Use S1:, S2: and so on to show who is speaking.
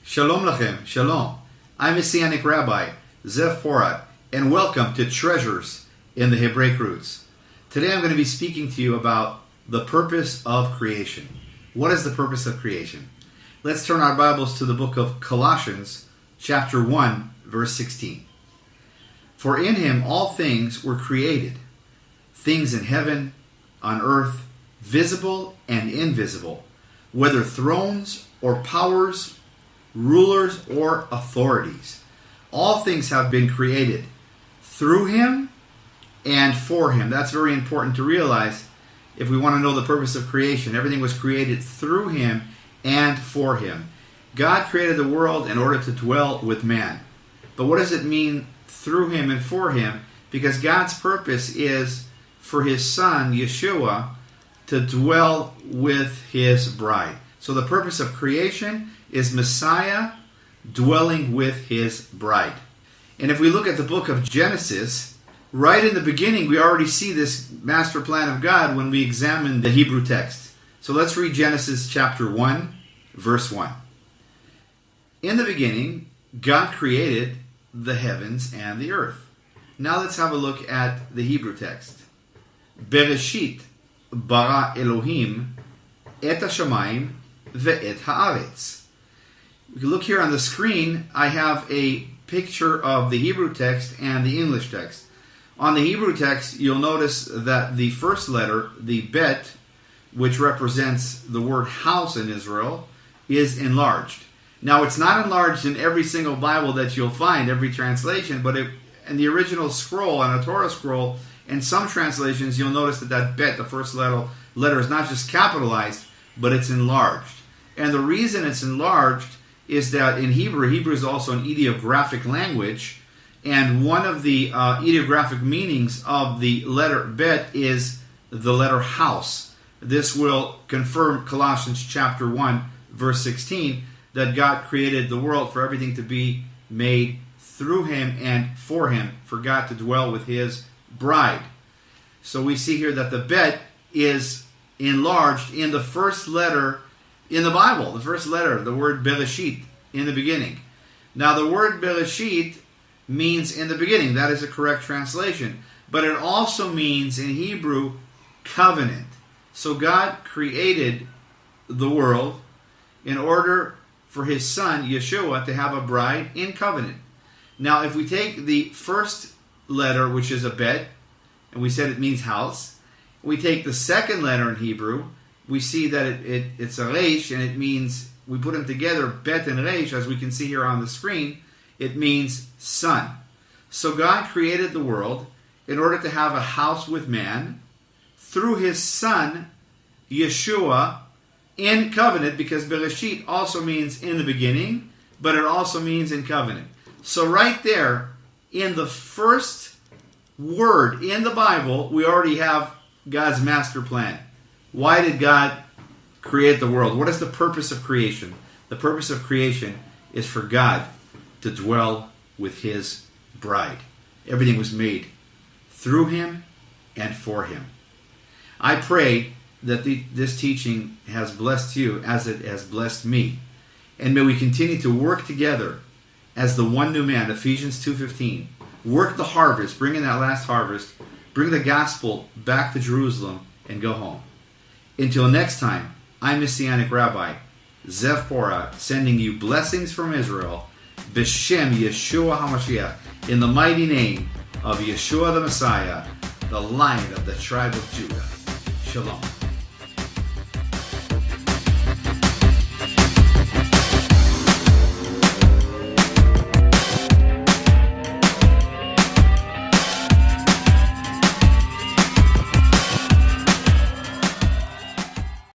S1: Shalom Lachem, Shalom. I'm Messianic Rabbi, Zev Porat, and welcome to Treasures in the Hebraic Roots. Today I'm going to be speaking to you about the purpose of creation. What is the purpose of creation? Let's turn our Bibles to the book of Colossians, chapter 1, verse 16. For in him all things were created, things in heaven, on earth, visible and invisible, whether thrones or powers, rulers or authorities. All things have been created through him and for him. That's very important to realize if we want to know the purpose of creation. Everything was created through him and for him. God created the world in order to dwell with man. But what does it mean through him and for him? Because God's purpose is for his son, Yeshua, to dwell with his bride. So the purpose of creation is Messiah dwelling with his bride. And if we look at the book of Genesis, right in the beginning, we already see this master plan of God when we examine the Hebrew text. So let's read Genesis chapter 1, verse 1. In the beginning, God created the heavens and the earth. Now let's have a look at the Hebrew text. Bereshit bara Elohim et hashamayim ve'et haaretz. If you look here on the screen, I have a picture of the Hebrew text and the English text. On the Hebrew text, you'll notice that the first letter, the bet, which represents the word house in Israel, is enlarged. Now, it's not enlarged in every single Bible that you'll find, every translation, but in the original scroll, on a Torah scroll, in some translations, you'll notice that bet, the first letter is not just capitalized, but it's enlarged. And the reason it's enlarged is that in Hebrew is also an ideographic language, and one of the ideographic meanings of the letter bet is the letter house. This will confirm Colossians chapter 1, verse 16, that God created the world for everything to be made through him and for him, for God to dwell with his bride. So we see here that the bet is enlarged in the first letter in the Bible, the first letter, the word Bereshit, in the beginning. Now the word Bereshit means in the beginning. That is a correct translation. But it also means in Hebrew, covenant. So God created the world in order for his son, Yeshua, to have a bride in covenant. Now if we take the first letter, which is a bet, and we said it means house, we take the second letter in Hebrew, we see that it's a resh, and it means, we put them together, bet and resh, as we can see here on the screen, it means son. So God created the world in order to have a house with man through his son, Yeshua, in covenant, because Bereshit also means in the beginning, but it also means in covenant. So right there, in the first word in the Bible, we already have God's master plan. Why did God create the world? What is the purpose of creation? The purpose of creation is for God to dwell with his bride. Everything was made through him and for him. I pray that this teaching has blessed you as it has blessed me. And may we continue to work together as the one new man, Ephesians 2:15. Work the harvest, bring in that last harvest, bring the gospel back to Jerusalem, and go home. Until next time, I'm Messianic Rabbi, Zev Porat, sending you blessings from Israel, B'Shem Yeshua HaMashiach, in the mighty name of Yeshua the Messiah, the Lion of the tribe of Judah. Shalom.